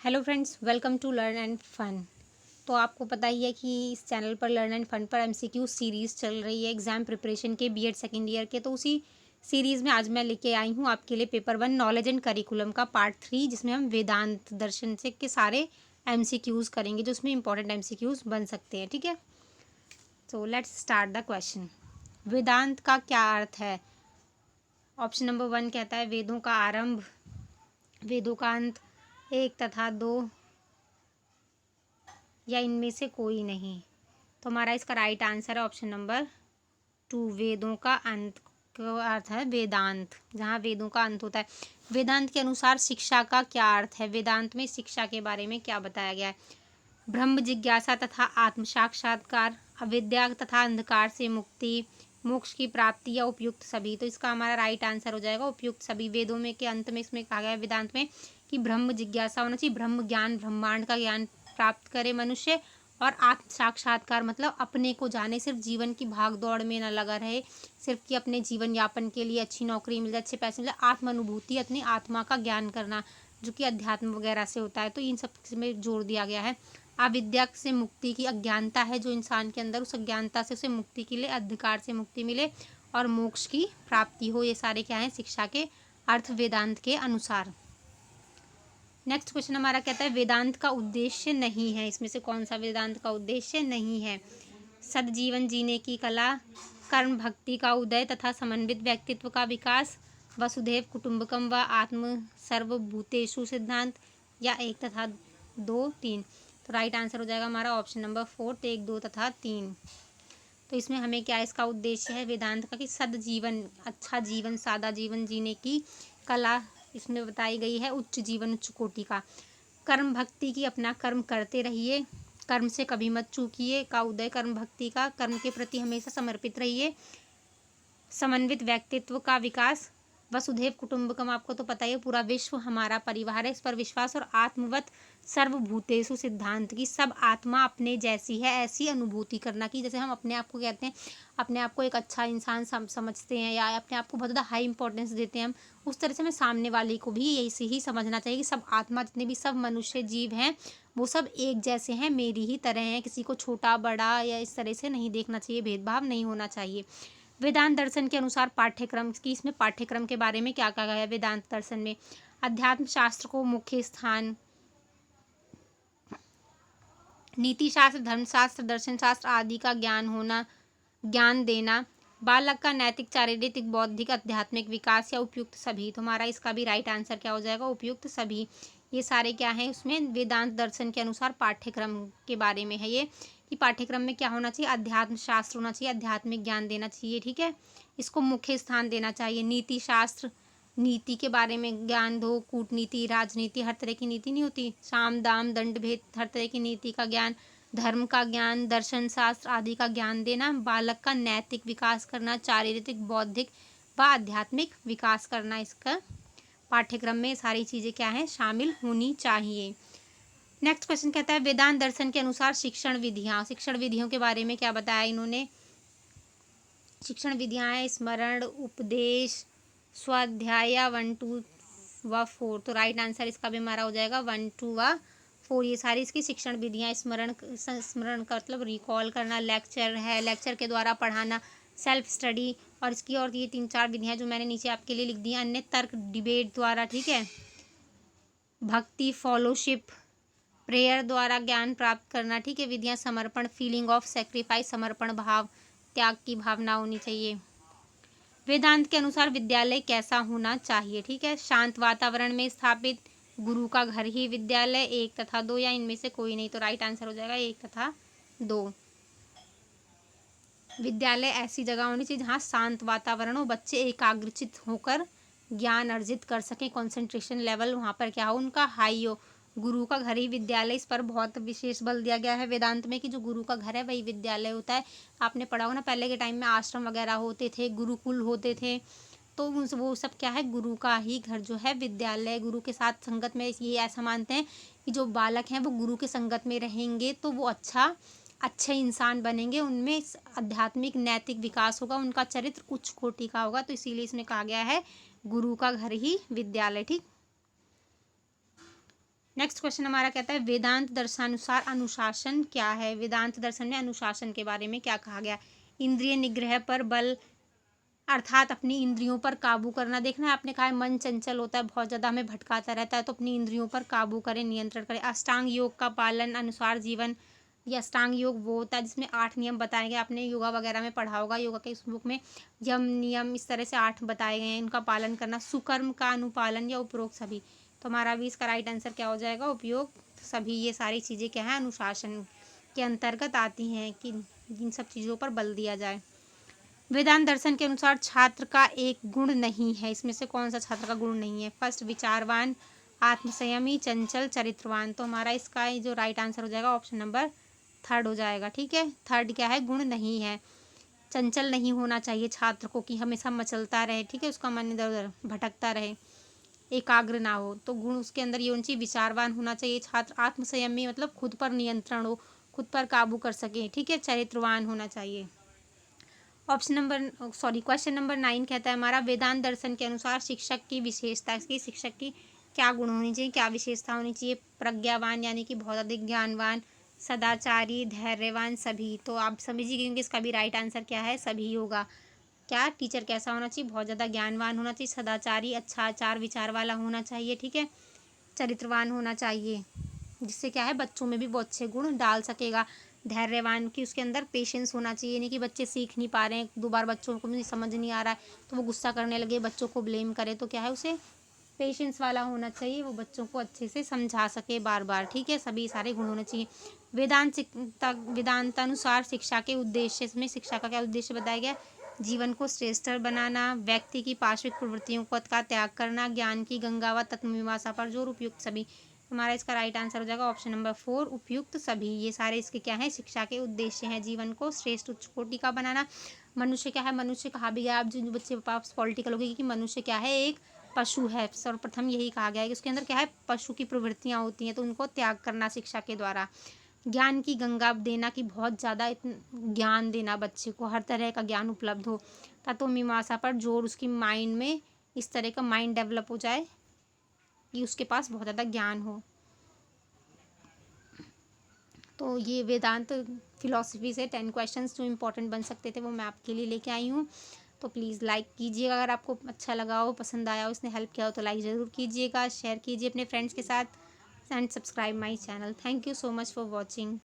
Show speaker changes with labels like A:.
A: Hello friends, welcome to learn and fun. तो आपको पता ही है कि इस चैनल पर लर्न एंड फन पर एमसीक्यू सीरीज़ चल रही है एग्ज़ाम प्रिपरेशन के बीएड सेकेंड ईयर के। तो उसी सीरीज़ में आज मैं लेके आई हूँ आपके लिए पेपर 1 नॉलेज एंड करिकुलम का पार्ट 3, जिसमें हम वेदांत दर्शन से के सारे एमसीक्यूज़ करेंगे जो उसमें इंपॉर्टेंट एमसीक्यूज़ बन सकते हैं। ठीक है, तो लेट्स स्टार्ट द क्वेश्चन। वेदांत का क्या अर्थ है? ऑप्शन नंबर 1 कहता है वेदों का आरंभ, वेदों का अंत, 1 तथा 2 या इनमें से कोई नहीं। तो हमारा इसका राइट आंसर है ऑप्शन नंबर 2, वेदों का अंत का अर्थ है वेदांत, जहाँ वेदों का अंत होता है। वेदांत के अनुसार शिक्षा का क्या अर्थ है? वेदांत में शिक्षा के बारे में क्या बताया गया है? ब्रह्म जिज्ञासा तथा आत्म साक्षात्कार, अविद्या तथा अंधकार से मुक्ति, मोक्ष की प्राप्ति या उपयुक्त सभी। तो इसका हमारा राइट आंसर हो जाएगा उपयुक्त सभी। वेदों में के अंत में इसमें कहा गया है वेदांत में कि ब्रह्म जिज्ञासा होना चाहिए, ब्रह्म ज्ञान, ब्रह्मांड का ज्ञान प्राप्त करे मनुष्य, और आत्म साक्षात्कार मतलब अपने को जाने, सिर्फ जीवन की भाग दौड़ में न लगा रहे, सिर्फ कि अपने जीवन यापन के लिए अच्छी नौकरी मिल जाए, अच्छे पैसे मिल जाए। आत्म अनुभूति, अपनी आत्मा का ज्ञान करना, जो कि अध्यात्म वगैरह से होता है। तो इन सब में जोड़ दिया गया है। अविद्या से मुक्ति की, अज्ञानता है जो इंसान के अंदर, उस अज्ञानता से उसे मुक्ति के लिए, अंधकार से मुक्ति मिले और मोक्ष की प्राप्ति हो। ये सारे क्या हैं? शिक्षा के अर्थ वेदांत के अनुसार। नेक्स्ट क्वेश्चन हमारा कहता है वेदांत का उद्देश्य नहीं है। इसमें से कौन सा वेदांत का उद्देश्य नहीं है? सदजीवन जीने की कला, कर्म भक्ति का उदय तथा समन्वित व्यक्तित्व का विकास, वसुधैव कुटुंबकम व आत्म सर्वभूतेषु सिद्धांत, या 1 तथा 2 3। तो राइट आंसर हो जाएगा हमारा ऑप्शन नंबर 4, 1 2 तथा 3। तो इसमें हमें क्या इसका उद्देश्य है वेदांत का कि सदजीवन, अच्छा जीवन, सादा जीवन जीने की कला इसमें बताई गई है, उच्च जीवन, उच्च कोटि का। कर्म भक्ति की, अपना कर्म करते रहिए, कर्म से कभी मत चूकिए का उदय कर्म भक्ति का, कर्म के प्रति हमेशा समर्पित रहिए। समन्वित व्यक्तित्व का विकास, वसुधैव कुटुंबकम आपको तो पता ही है, पूरा विश्व हमारा परिवार है, इस पर विश्वास, और आत्मवत सर्वभूतेषु सिद्धांत की, सब आत्मा अपने जैसी है ऐसी अनुभूति करना की। जैसे हम अपने आप को कहते हैं, अपने आप को एक अच्छा इंसान समझते हैं या अपने आप को बहुत ज़्यादा हाई इंपॉर्टेंस देते हैं हम, उस तरह से हमें सामने वाले को भी ऐसे ही समझना चाहिए कि सब आत्मा, जितने भी सब मनुष्य जीव हैं, वो सब एक जैसे हैं, मेरी ही तरह हैं। किसी को छोटा बड़ा या इस तरह से नहीं देखना चाहिए, भेदभाव नहीं होना चाहिए। वेदांत दर्शन के अनुसार पाठ्यक्रम की, इसमें पाठ्यक्रम के बारे में क्या कहा गया है वेदांत दर्शन में? अध्यात्म शास्त्र को मुख्य स्थान, नीति शास्त्र, धर्मशास्त्र, दर्शन शास्त्र आदि का ज्ञान होना, ज्ञान देना, बालक का नैतिक, चारित्रिक, बौद्धिक, आध्यात्मिक विकास, या उपयुक्त सभी। तो हमारा इसका भी राइट आंसर क्या हो जाएगा? उपयुक्त सभी। ये सारे क्या है उसमें वेदांत दर्शन के अनुसार पाठ्यक्रम के बारे में है ये, कि पाठ्यक्रम में क्या होना चाहिए? अध्यात्म शास्त्र होना चाहिए, आध्यात्मिक ज्ञान देना चाहिए। ठीक है, इसको मुख्य स्थान देना चाहिए। नीति शास्त्र, नीति के बारे में ज्ञान दो, कूटनीति, राजनीति, हर तरह की नीति नहीं होती, साम दाम दंड भेद, हर तरह की नीति का ज्ञान, धर्म का ज्ञान, दर्शन शास्त्र आदि का ज्ञान देना, बालक का नैतिक विकास करना, चारित्रिक, बौद्धिक व आध्यात्मिक विकास करना। इसका पाठ्यक्रम में सारी चीज़ें क्या हैं? शामिल होनी चाहिए। नेक्स्ट क्वेश्चन कहता है वेदांत दर्शन के अनुसार शिक्षण विधियाँ, शिक्षण विधियों के बारे में क्या बताया इन्होंने? शिक्षण विधियाँ हैं स्मरण, उपदेश, स्वाध्याय 1 2 व 4। तो राइट आंसर इसका भी हमारा हो जाएगा 1 2 व 4। ये सारी इसकी शिक्षण विधियाँ, स्मरण, स्मरण का मतलब रिकॉल करना, लेक्चर है, लेक्चर के द्वारा पढ़ाना, सेल्फ स्टडी, और इसकी और ये 3-4 विधियाँ जो मैंने नीचे आपके लिए लिख दी। अन्य तर्क, डिबेट द्वारा, ठीक है, भक्ति, फॉलोशिप, प्रेयर द्वारा ज्ञान प्राप्त करना। ठीक है, विधियाँ समर्पण, फीलिंग ऑफ सेक्रीफाइस, समर्पण भाव, त्याग की भावना होनी चाहिए। वेदांत के अनुसार विद्यालय कैसा होना चाहिए? ठीक है, शांत वातावरण में स्थापित, गुरु का घर ही विद्यालय, 1 तथा 2 या इनमें से कोई नहीं। तो राइट आंसर हो जाएगा 1 तथा 2। विद्यालय ऐसी जगह होनी चाहिए जहाँ शांत वातावरण हो, बच्चे एकाग्रचित होकर ज्ञान अर्जित कर सकें, कंसंट्रेशन लेवल वहाँ पर क्या हो उनका हाई हो। गुरु का घर ही विद्यालय, इस पर बहुत विशेष बल दिया गया है वेदांत में कि जो गुरु का घर है वही विद्यालय होता है। आपने पढ़ा हो ना, पहले के टाइम में आश्रम वगैरह होते थे, गुरुकुल होते थे, तो वो सब क्या है? गुरु का ही घर जो है विद्यालय। गुरु के साथ संगत में ये ऐसा मानते हैं कि जो बालक हैं वो गुरु के संगत में रहेंगे तो वो अच्छे इंसान बनेंगे, उनमें आध्यात्मिक नैतिक विकास होगा, उनका चरित्र उच्च कोटि का होगा। तो इसीलिए इसमें कहा गया है गुरु का घर ही विद्यालय। ठीक, नेक्स्ट क्वेश्चन हमारा कहता है वेदांत दर्शनानुसार अनुशासन क्या है। वेदांत दर्शन में अनुशासन के बारे में क्या कहा गया। इंद्रिय निग्रह पर बल, अर्थात अपनी इंद्रियों पर काबू करना। देखना है आपने कहा है मन चंचल होता है, बहुत ज़्यादा हमें भटकाता रहता है, तो अपनी इंद्रियों पर काबू करें, नियंत्रण करें। अष्टांग योग का पालन अनुसार जीवन। ये अष्टांग योग वो होता है जिसमें 8 नियम बताए गए। आपने योगा वगैरह में पढ़ा होगा, योगा के इस बुक में यम नियम इस तरह से 8 बताए गए हैं, इनका पालन करना। सुकर्म का अनुपालन या उपरोक्त सभी। तो हमारा भी इसका राइट आंसर क्या हो जाएगा, उपयोग सभी। ये सारी चीज़ें क्या है, अनुशासन के अंतर्गत आती हैं कि इन सब चीज़ों पर बल दिया जाए। वेदांत दर्शन के अनुसार छात्र का एक गुण नहीं है, इसमें से कौन सा छात्र का गुण नहीं है। फर्स्ट, विचारवान, आत्मसंयमी, चंचल, चरित्रवान। तो हमारा इसका जो राइट आंसर हो जाएगा ऑप्शन नंबर 3 हो जाएगा। ठीक है, 3 क्या है, गुण नहीं है। चंचल नहीं होना चाहिए छात्र को कि हमेशा मचलता रहे, ठीक है, उसका मन इधर उधर भटकता रहे, एकाग्र ना हो। तो गुण उसके अंदर ये होनी चाहिए। विचारवान होना चाहिए छात्र। आत्मसंयमी मतलब खुद पर नियंत्रण हो, खुद पर काबू कर सके, ठीक है। चरित्रवान होना चाहिए। क्वेश्चन नंबर 9 कहता है हमारा वेदांत दर्शन के अनुसार शिक्षक की विशेषता। इसकी शिक्षक की क्या गुण होनी चाहिए, क्या विशेषता होनी चाहिए। प्रज्ञावान यानी कि बहुत अधिक ज्ञानवान, सदाचारी, धैर्यवान, सभी। तो आप समझिए क्योंकि इसका भी राइट आंसर क्या है, सभी होगा। क्या टीचर कैसा होना चाहिए, बहुत ज़्यादा ज्ञानवान होना चाहिए, सदाचारी, अच्छा आचार विचार वाला होना चाहिए, ठीक है, चरित्रवान होना चाहिए, जिससे क्या है बच्चों में भी वो अच्छे गुण डाल सकेगा। धैर्यवान की उसके अंदर पेशेंस होना चाहिए, नहीं कि बच्चे सीख नहीं पा रहे हैं, 2 बार बच्चों को भी समझ नहीं आ रहा है तो वो गुस्सा करने लगे, बच्चों को ब्लेम करे। तो क्या है, उसे पेशेंस वाला होना चाहिए, वो बच्चों को अच्छे से समझा सके बार बार, ठीक है। सभी सारे गुण होने चाहिए। वेदांतानुसार शिक्षा के उद्देश्य, इसमें शिक्षा का क्या उद्देश्य बताया गया। जीवन को श्रेष्ठ बनाना, व्यक्ति की पार्श्विक प्रवृत्तियों का त्याग करना, ज्ञान की गंगा व तत्वमीमांसा पर जोर, उपयुक्त सभी। हमारा इसका राइट आंसर हो जाएगा ऑप्शन नंबर 4, उपयुक्त सभी। ये सारे इसके क्या है, शिक्षा के उद्देश्य हैं। जीवन को श्रेष्ठ उच्च कोटि का बनाना। मनुष्य क्या है, मनुष्य कहा भी गया, आप जो बच्चे पास पॉलिटिकल होगी कि मनुष्य क्या है, एक पशु है। सर्वप्रथम यही कहा गया है कि उसके अंदर क्या है, पशु की प्रवृत्तियाँ होती हैं, तो उनको त्याग करना शिक्षा के द्वारा। ज्ञान की गंगा देना कि बहुत ज़्यादा ज्ञान देना, बच्चे को हर तरह का ज्ञान उपलब्ध हो। तत्व मीमांसा पर जोर, उसकी माइंड में इस तरह का माइंड डेवलप हो जाए कि उसके पास बहुत ज़्यादा ज्ञान हो। तो ये वेदांत फिलॉसफी से 10 क्वेश्चंस जो इंपॉर्टेंट बन सकते थे वो मैं आपके लिए लेके आई हूँ। तो प्लीज़ लाइक कीजिएगा अगर आपको अच्छा लगा हो, पसंद आया हो, इसने हेल्प किया हो तो लाइक ज़रूर कीजिएगा, शेयर कीजिए अपने फ्रेंड्स के साथ and subscribe my channel. Thank you so much for watching.